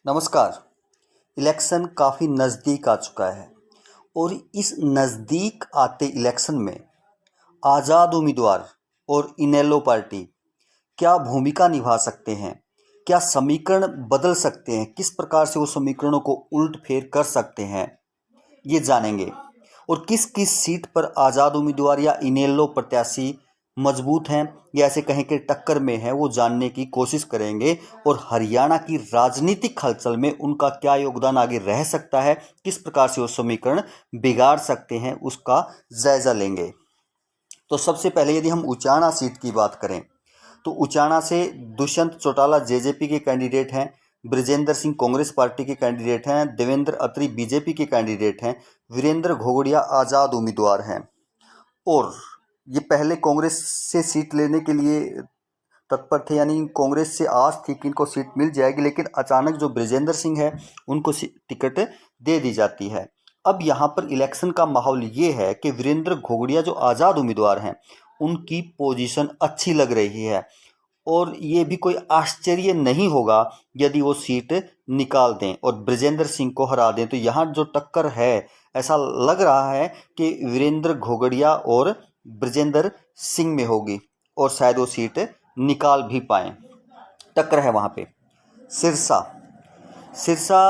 नमस्कार। इलेक्शन काफ़ी नज़दीक आ चुका है और इस नज़दीक आते इलेक्शन में आज़ाद उम्मीदवार और इनेलो पार्टी क्या भूमिका निभा सकते हैं, क्या समीकरण बदल सकते हैं, किस प्रकार से वो समीकरणों को उलट फेर कर सकते हैं, ये जानेंगे। और किस किस सीट पर आज़ाद उम्मीदवार या इनेलो प्रत्याशी मजबूत हैं या ऐसे कहें कि टक्कर में है, वो जानने की कोशिश करेंगे। और हरियाणा की राजनीतिक हलचल में उनका क्या योगदान आगे रह सकता है, किस प्रकार से वो समीकरण बिगाड़ सकते हैं, उसका जायजा लेंगे। तो सबसे पहले यदि हम उचाना सीट की बात करें तो उचाना से दुष्यंत चौटाला जेजेपी के कैंडिडेट हैं, ब्रिजेंद्र सिंह कांग्रेस पार्टी के कैंडिडेट हैं, देवेंद्र अत्री बीजेपी के कैंडिडेट हैं, वीरेंद्र घोगड़िया आज़ाद उम्मीदवार हैं। और ये पहले कांग्रेस से सीट लेने के लिए तत्पर थे, यानी कांग्रेस से आस थी कि इनको सीट मिल जाएगी, लेकिन अचानक जो ब्रिजेंद्र सिंह है उनको टिकट दे दी जाती है। अब यहाँ पर इलेक्शन का माहौल ये है कि वीरेंद्र घोगड़िया जो आज़ाद उम्मीदवार हैं उनकी पोजीशन अच्छी लग रही है और ये भी कोई आश्चर्य नहीं होगा यदि वो सीट निकाल दें और ब्रिजेंद्र सिंह को हरा दें। तो यहाँ जो टक्कर है, ऐसा लग रहा है कि वीरेंद्र घोगड़िया और ब्रिजेंद्र सिंह में होगी और शायद वो सीट निकाल भी पाएँ। टक्कर है वहाँ पे। सिरसा सिरसा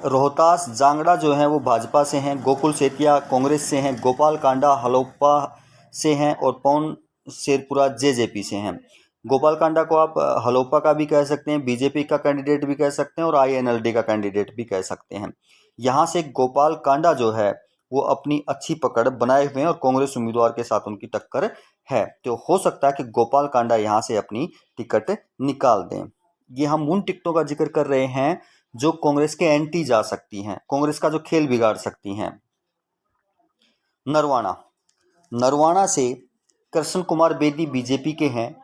रोहतास जांगड़ा जो हैं वो भाजपा से हैं, गोकुल सेतिया कांग्रेस से हैं, गोपाल कांडा हलोपा से हैं और पवन शेरपुरा जेजेपी से हैं। गोपाल कांडा को आप हलोपा का भी कह सकते हैं, बीजेपी का कैंडिडेट भी कह सकते हैं और आईएनएलडी का कैंडिडेट भी कह सकते हैं। यहाँ से गोपाल कांडा जो है वो अपनी अच्छी पकड़ बनाए हुए हैं और कांग्रेस उम्मीदवार के साथ उनकी टक्कर है, तो हो सकता है कि गोपाल कांडा यहाँ से अपनी टिकट निकाल दें। ये हम उन टिकटों का जिक्र कर रहे हैं जो कांग्रेस के एंटी जा सकती हैं, कांग्रेस का जो खेल बिगाड़ सकती हैं। नरवाना से कृष्ण कुमार बेदी बीजेपी के हैं,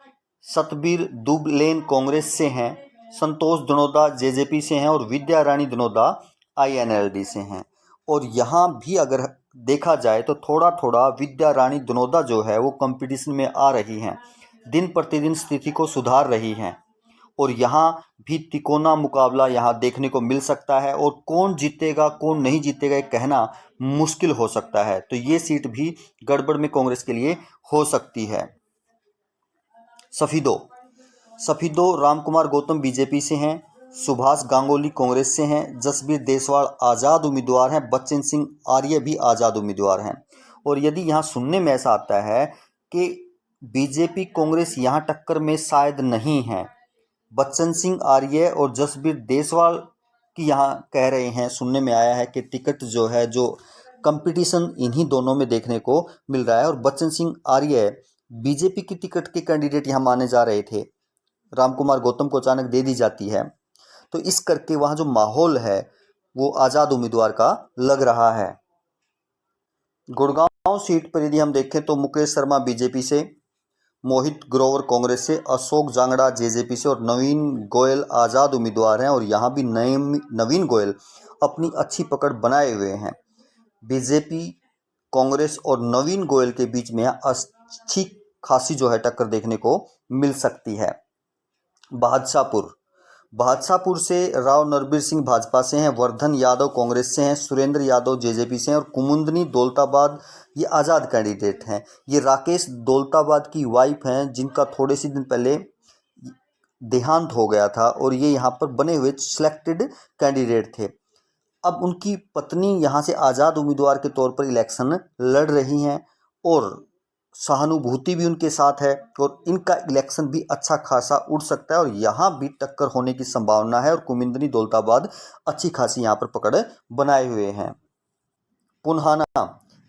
सतबीर दुबलेन कांग्रेस से हैं, संतोष दनोदा जेजेपी से हैं और विद्या रानी दनोदा आईएनएलडी से हैं। और यहाँ भी अगर देखा जाए तो थोड़ा थोड़ा विद्या रानी दनोदा जो है वो कंपटीशन में आ रही हैं, दिन प्रतिदिन स्थिति को सुधार रही हैं और यहाँ भी तिकोना मुकाबला यहाँ देखने को मिल सकता है और कौन जीतेगा कौन नहीं जीतेगा ये कहना मुश्किल हो सकता है। तो ये सीट भी गड़बड़ में कांग्रेस के लिए हो सकती है। सफीदो रामकुमार गौतम बीजेपी से हैं, सुभाष गांगुली कांग्रेस से हैं, जसबीर देसवाल आज़ाद उम्मीदवार हैं, बच्चन सिंह आर्य भी आज़ाद उम्मीदवार हैं। और यदि यहाँ सुनने में ऐसा आता है कि बीजेपी कांग्रेस यहाँ टक्कर में शायद नहीं है, बच्चन सिंह आर्य और जसबीर देसवाल की यहाँ कह रहे हैं, सुनने में आया है कि टिकट जो है, जो कंपटीशन इन्हीं दोनों में देखने को मिल रहा है और बच्चन सिंह आर्य बीजेपी की टिकट के कैंडिडेट यहाँ माने जा रहे थे, रामकुमार गौतम को अचानक दे दी जाती है, तो इस करके वहाँ जो माहौल है वो आज़ाद उम्मीदवार का लग रहा है। गुड़गांव सीट पर यदि हम देखें तो मुकेश शर्मा बीजेपी से, मोहित ग्रोवर कांग्रेस से, अशोक जांगड़ा जेजेपी से और नवीन गोयल आज़ाद उम्मीदवार हैं। और यहाँ भी नवीन गोयल अपनी अच्छी पकड़ बनाए हुए हैं। बीजेपी कांग्रेस और नवीन गोयल के बीच में अच्छी खासी जो है टक्कर देखने को मिल सकती है। बादशाहपुर से राव नरबीर सिंह भाजपा से हैं, वर्धन यादव कांग्रेस से हैं, सुरेंद्र यादव जेजेपी से हैं और कुमुंदनी दौलताबाद ये आज़ाद कैंडिडेट हैं। ये राकेश दौलताबाद की वाइफ हैं जिनका थोड़े से दिन पहले देहांत हो गया था और ये यहाँ पर बने हुए सिलेक्टेड कैंडिडेट थे। अब उनकी पत्नी यहाँ से आज़ाद उम्मीदवार के तौर पर इलेक्शन लड़ रही हैं और सहानुभूति भी उनके साथ है और इनका इलेक्शन भी अच्छा खासा उड़ सकता है और यहाँ भी टक्कर होने की संभावना है। और कुमुंदनी दौलताबाद अच्छी खासी यहाँ पर पकड़ बनाए हुए हैं। पुन्हाना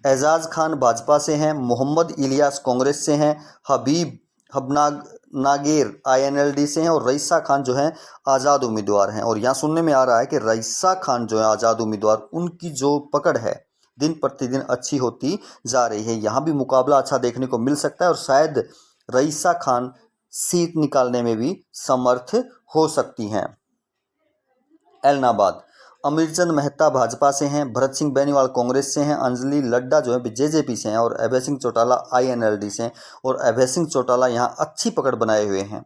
एजाज खान भाजपा से हैं, मोहम्मद इलियास कांग्रेस से हैं, हबीब हबनागेर आईएनएलडी से हैं और रईसा खान जो हैं आज़ाद उम्मीदवार हैं। और यहाँ सुनने में आ रहा है कि रईसा खान जो है आज़ाद उम्मीदवार, उनकी जो पकड़ है दिन प्रतिदिन अच्छी होती जा रही है। यहाँ भी मुकाबला अच्छा देखने को मिल सकता है और शायद रईसा खान सीट निकालने में भी समर्थ हो सकती हैं। एलनाबाद अमीरचंद मेहता भाजपा से हैं, भरत सिंह बेनीवाल कांग्रेस से हैं, अंजलि लड्डा जो है जेजेपी से हैं और अभय सिंह चौटाला आईएनएलडी से हैं। और अभय सिंह चौटाला यहाँ अच्छी पकड़ बनाए हुए हैं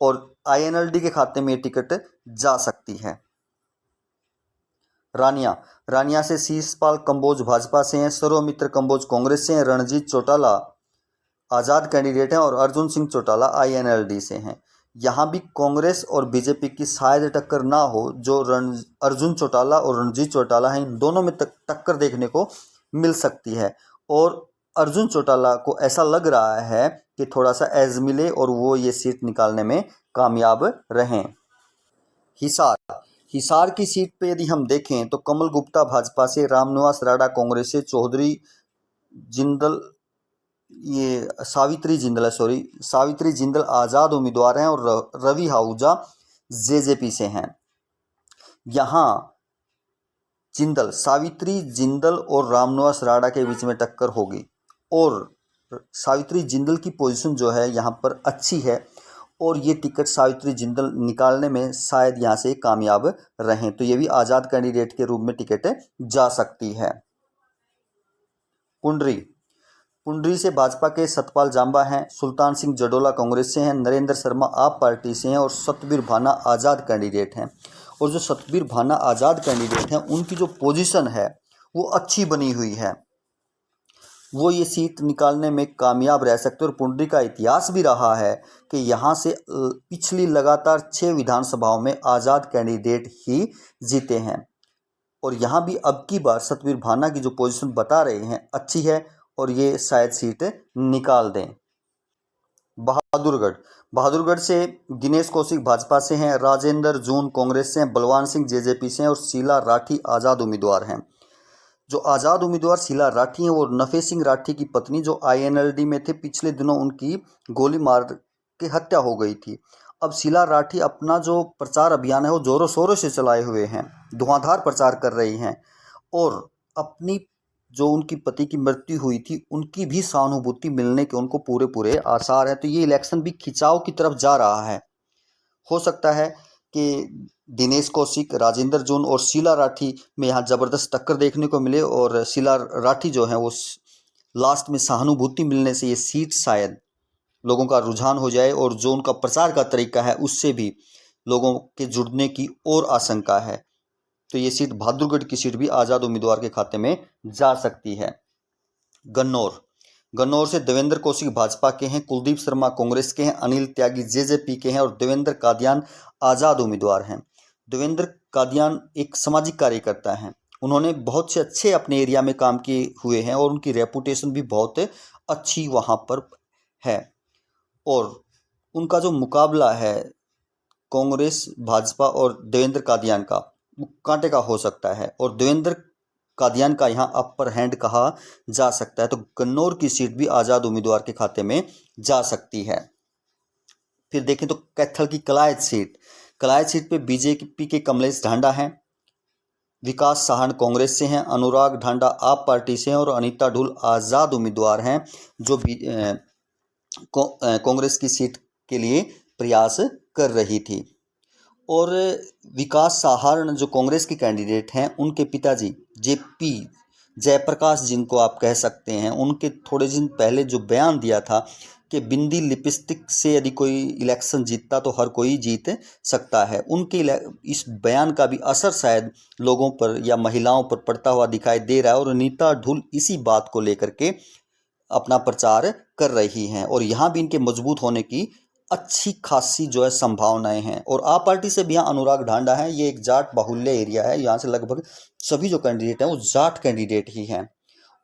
और आईएनएलडी के खाते में ये टिकट जा सकती है। रानिया रानिया से शीशपाल कंबोज भाजपा से हैं, सर्वमित्र कंबोज कांग्रेस से हैं, रणजीत चौटाला आज़ाद कैंडिडेट हैं और अर्जुन सिंह चौटाला INLD से हैं। यहाँ भी कांग्रेस और बीजेपी की शायद टक्कर ना हो, जो अर्जुन चौटाला और रणजीत चौटाला हैं, इन दोनों में टक्कर देखने को मिल सकती है। और अर्जुन चौटाला को ऐसा लग रहा है कि थोड़ा सा एज मिले और वो ये सीट निकालने में कामयाब रहें। हिसार की सीट पे यदि हम देखें तो कमल गुप्ता भाजपा से, रामनिवास राणा कांग्रेस से, चौधरी जिंदल सावित्री जिंदल आज़ाद उम्मीदवार हैं और रवि आहूजा JJP से हैं। यहाँ सावित्री जिंदल और रामनिवास राणा के बीच में टक्कर होगी और सावित्री जिंदल की पोजीशन जो है यहाँ पर अच्छी है और ये टिकट सावित्री जिंदल निकालने में शायद यहाँ से कामयाब रहें, तो ये भी आज़ाद कैंडिडेट के रूप में टिकट जा सकती है। पुंडरी से भाजपा के सतपाल जांबा हैं, सुल्तान सिंह जडोला कांग्रेस से हैं, नरेंद्र शर्मा आप पार्टी से हैं और सतबीर भाना आज़ाद कैंडिडेट हैं। और जो सतबीर भाना आज़ाद कैंडिडेट हैं उनकी जो पोजीशन है वो अच्छी बनी हुई है, वो ये सीट निकालने में कामयाब रह सकते हैं। और पुंडरी का इतिहास भी रहा है कि यहाँ से पिछली लगातार 6 विधानसभाओं में आज़ाद कैंडिडेट ही जीते हैं और यहाँ भी अब की बार सतबीर भाना की जो पोजीशन बता रहे हैं अच्छी है और ये शायद सीट निकाल दें। बहादुरगढ़ से दिनेश कौशिक भाजपा से हैं, राजेंद्र जून कांग्रेस से हैं, बलवान सिंह JJP से हैं और शीला राठी आज़ाद उम्मीदवार हैं। जो आज़ाद उम्मीदवार शीला राठी हैं वो नफे सिंह राठी की पत्नी जो INLD में थे, पिछले दिनों उनकी गोली मार के हत्या हो गई थी। अब शीला राठी अपना जो प्रचार अभियान है वो जोरों शोरों से चलाए हुए हैं, धुआंधार प्रचार कर रही हैं और अपनी जो उनकी पति की मृत्यु हुई थी उनकी भी सहानुभूति मिलने के उनको पूरे आसार हैं। तो ये इलेक्शन भी खिंचाव की तरफ जा रहा है। हो सकता है कि दिनेश कौशिक, राजेंद्र जून और शीला राठी में यहाँ ज़बरदस्त टक्कर देखने को मिले और शीला राठी जो है वो लास्ट में सहानुभूति मिलने से ये सीट शायद लोगों का रुझान हो जाए और जो उनका प्रचार का तरीका है उससे भी लोगों के जुड़ने की और आशंका है। तो ये सीट बहादुरगढ़ की सीट भी आज़ाद उम्मीदवार के खाते में जा सकती है। गन्नौर से देवेंद्र कौशिक भाजपा के हैं, कुलदीप शर्मा कांग्रेस के हैं, अनिल त्यागी JJP के हैं और देवेंद्र कादियान आज़ाद उम्मीदवार हैं। देवेंद्र कादियान एक सामाजिक कार्यकर्ता हैं, उन्होंने बहुत से अच्छे अपने एरिया में काम किए हुए हैं और उनकी रेपुटेशन भी बहुत अच्छी वहाँ पर है और उनका जो मुकाबला है कांग्रेस भाजपा और देवेंद्र कादियान का कांटे का हो सकता है और देवेंद्र कादियान का यहाँ अपर हैंड कहा जा सकता है। तो गन्नौर की सीट भी आज़ाद उम्मीदवार के खाते में जा सकती है। फिर देखें तो कैथल की कलायत सीट पे BJP के कमलेश ढांडा हैं, विकास साहन कांग्रेस से हैं, अनुराग ढांडा आप पार्टी से हैं और अनीता ढुल आज़ाद उम्मीदवार हैं जो कांग्रेस की सीट के लिए प्रयास कर रही थी। और विकास साहन जो कांग्रेस के कैंडिडेट हैं उनके पिताजी JP जयप्रकाश जिनको आप कह सकते हैं, उनके थोड़े दिन पहले जो बयान दिया था कि बिंदी लिपस्टिक से यदि कोई इलेक्शन जीतता तो हर कोई जीत सकता है, उनके इस बयान का भी असर शायद लोगों पर या महिलाओं पर पड़ता हुआ दिखाई दे रहा है और अनीता ढुल इसी बात को लेकर के अपना प्रचार कर रही हैं और यहाँ भी इनके मजबूत होने की अच्छी खासी जो है संभावनाएं हैं। और आप पार्टी से भी यहाँ अनुराग ढांडा है, ये एक जाट बाहुल्य एरिया है, यहाँ से लगभग सभी जो कैंडिडेट हैं वो जाट कैंडिडेट ही हैं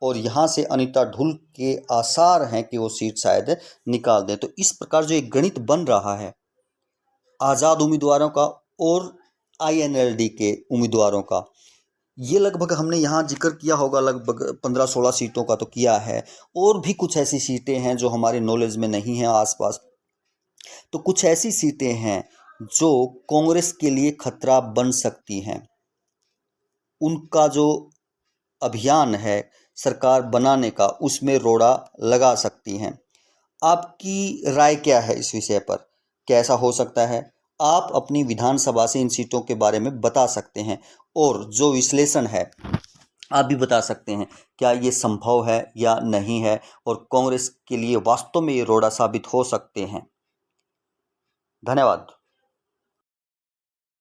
और यहाँ से अनीता ढुल के आसार हैं कि वो सीट शायद निकाल दें। तो इस प्रकार जो एक गणित बन रहा है आज़ाद उम्मीदवारों का और INLD के उम्मीदवारों का, ये लगभग हमने यहाँ जिक्र किया होगा, लगभग 15-16 सीटों का तो किया है और भी कुछ ऐसी सीटें हैं जो हमारे नॉलेज में नहीं हैं आसपास। तो कुछ ऐसी सीटें हैं जो कांग्रेस के लिए खतरा बन सकती हैं, उनका जो अभियान है सरकार बनाने का उसमें रोड़ा लगा सकती हैं। आपकी राय क्या है इस विषय पर, कैसा हो सकता है? आप अपनी विधानसभा से इन सीटों के बारे में बता सकते हैं और जो विश्लेषण है आप भी बता सकते हैं क्या ये संभव है या नहीं है और कांग्रेस के लिए वास्तव में ये रोड़ा साबित हो सकते हैं। धन्यवाद।